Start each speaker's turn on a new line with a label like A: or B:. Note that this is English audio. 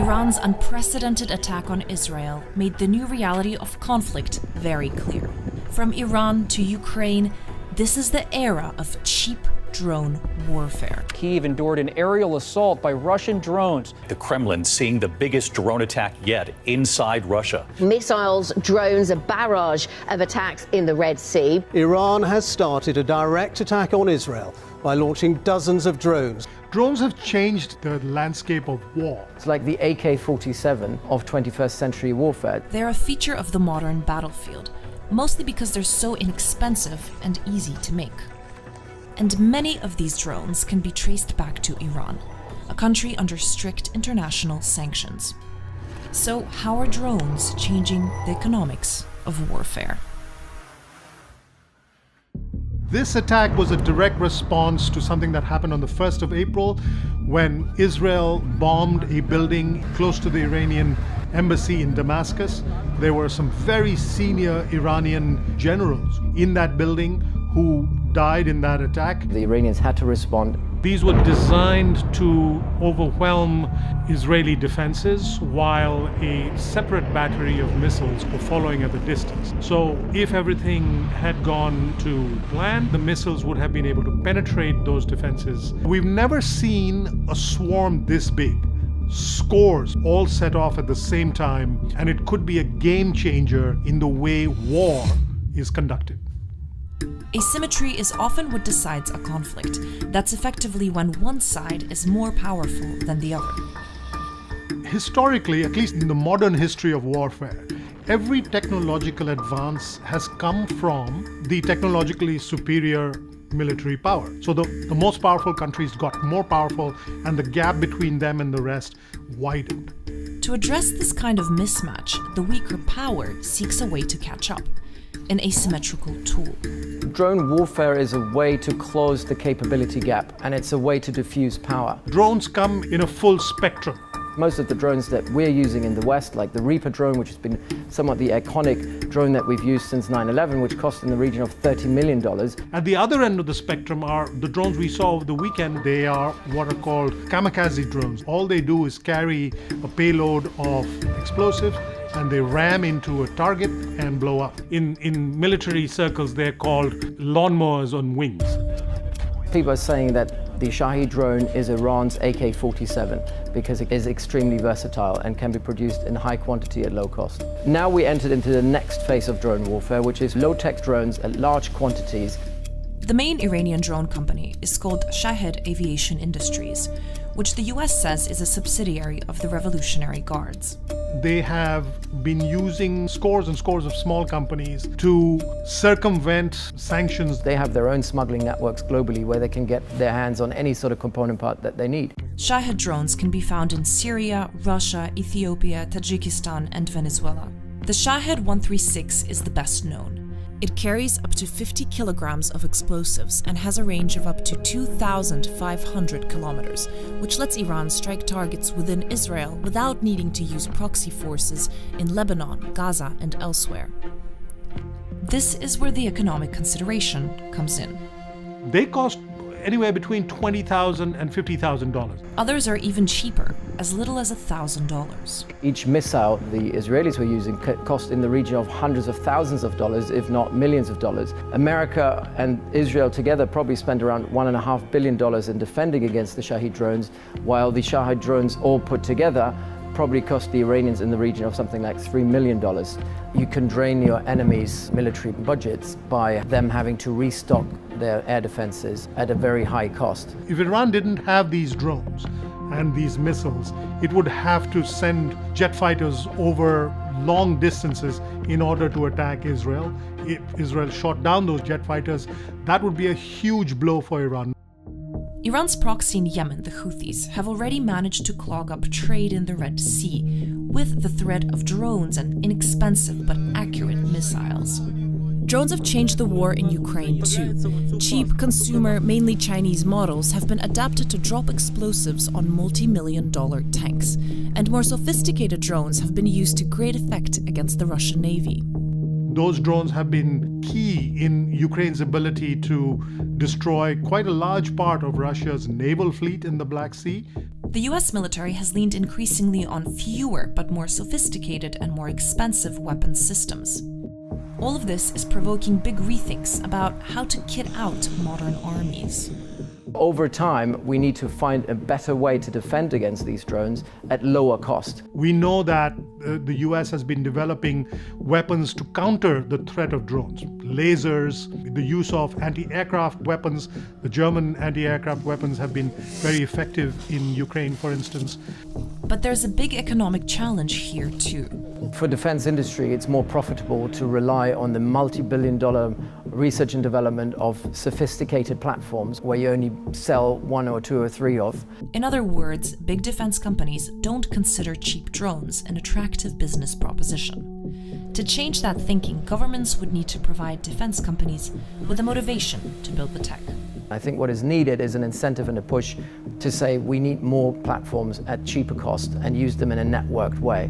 A: Iran's unprecedented attack on Israel made the new reality of conflict very clear. From Iran to Ukraine, this is the era of cheap drone warfare.
B: Kyiv endured an aerial assault by Russian drones.
C: The Kremlin seeing the biggest drone attack yet inside Russia.
D: Missiles, drones, a barrage of attacks in the Red Sea.
E: Iran has started a direct attack on Israel by launching dozens of drones.
F: Drones have changed the landscape of war.
G: It's like the AK-47 of 21st century warfare.
A: They're a feature of the modern battlefield, mostly because they're so inexpensive and easy to make. And many of these drones can be traced back to Iran, a country under strict international sanctions. So how are drones changing the economics of warfare?
F: This attack was a direct response to something that happened on the 1st of April when Israel bombed a building close to the Iranian embassy in Damascus. There were some very senior Iranian generals in that building who died in that attack.
G: The Iranians had to respond.
F: These were designed to overwhelm Israeli defenses while a separate battery of missiles were following at the distance. So if everything had gone to plan, the missiles would have been able to penetrate those defenses. We've never seen a swarm this big. Scores all set off at the same time, and it could be a game changer in the way war is conducted.
A: Asymmetry is often what decides a conflict. That's effectively when one side is more powerful than the other.
F: Historically, at least in the modern history of warfare, every technological advance has come from the technologically superior military power. So the most powerful countries got more powerful, and the gap between them and the rest widened.
A: To address this kind of mismatch, the weaker power seeks a way to catch up, an asymmetrical tool.
G: Drone warfare is a way to close the capability gap, and it's a way to diffuse power.
F: Drones come in a full spectrum.
G: Most of the drones that we're using in the West, like the Reaper drone, which has been somewhat the iconic drone that we've used since 9/11, which cost in the region of $30 million.
F: At the other end of the spectrum are the drones we saw over the weekend. They are what are called kamikaze drones. All they do is carry a payload of explosives and they ram into a target and blow up. In military circles, they're called lawnmowers on wings.
G: People are saying that the Shahed drone is Iran's AK-47 because it is extremely versatile and can be produced in high quantity at low cost. Now we entered into the next phase of drone warfare, which is low-tech drones at large quantities.
A: The main Iranian drone company is called Shahed Aviation Industries, which the US says is a subsidiary of the Revolutionary Guards.
F: They have been using scores and scores of small companies to circumvent sanctions.
G: They have their own smuggling networks globally where they can get their hands on any sort of component part that they need.
A: Shahed drones can be found in Syria, Russia, Ethiopia, Tajikistan, and Venezuela. The Shahed 136 is the best known. It carries up to 50 kilograms of explosives and has a range of up to 2,500 kilometers, which lets Iran strike targets within Israel without needing to use proxy forces in Lebanon, Gaza, and elsewhere. This is where the economic consideration comes in.
F: They cost anywhere between $20,000 and $50,000.
A: Others are even cheaper, as little as $1,000.
G: Each missile the Israelis were using cost in the region of hundreds of thousands of dollars, if not millions of dollars. America and Israel together probably spent around $1.5 billion in defending against the Shahed drones, while the Shahed drones all put together probably cost the Iranians in the region of something like $3 million. You can drain your enemy's military budgets by them having to restock their air defenses at a very high cost.
F: If Iran didn't have these drones and these missiles, it would have to send jet fighters over long distances in order to attack Israel. If Israel shot down those jet fighters, that would be a huge blow for Iran.
A: Iran's proxy in Yemen, the Houthis, have already managed to clog up trade in the Red Sea with the threat of drones and inexpensive but accurate missiles. Drones have changed the war in Ukraine too. Cheap, consumer, mainly Chinese models have been adapted to drop explosives on multi-million-dollar tanks, and more sophisticated drones have been used to great effect against the Russian Navy.
F: Those drones have been key in Ukraine's ability to destroy quite a large part of Russia's naval fleet in the Black Sea.
A: The US military has leaned increasingly on fewer but more sophisticated and more expensive weapons systems. All of this is provoking big rethinks about how to kit out modern armies.
G: Over time, we need to find a better way to defend against these drones at lower cost.
F: We know that the US has been developing weapons to counter the threat of drones. Lasers, the use of anti-aircraft weapons. The German anti-aircraft weapons have been very effective in Ukraine, for instance.
A: But there's a big economic challenge here too.
G: For defense industry, it's more profitable to rely on the multi-billion-dollar research and development of sophisticated platforms where you only sell one or two or three of.
A: In other words, big defense companies don't consider cheap drones an attractive business proposition. To change that thinking, governments would need to provide defense companies with the motivation to build the tech.
G: I think what is needed is an incentive and a push to say we need more platforms at cheaper cost and use them in a networked way.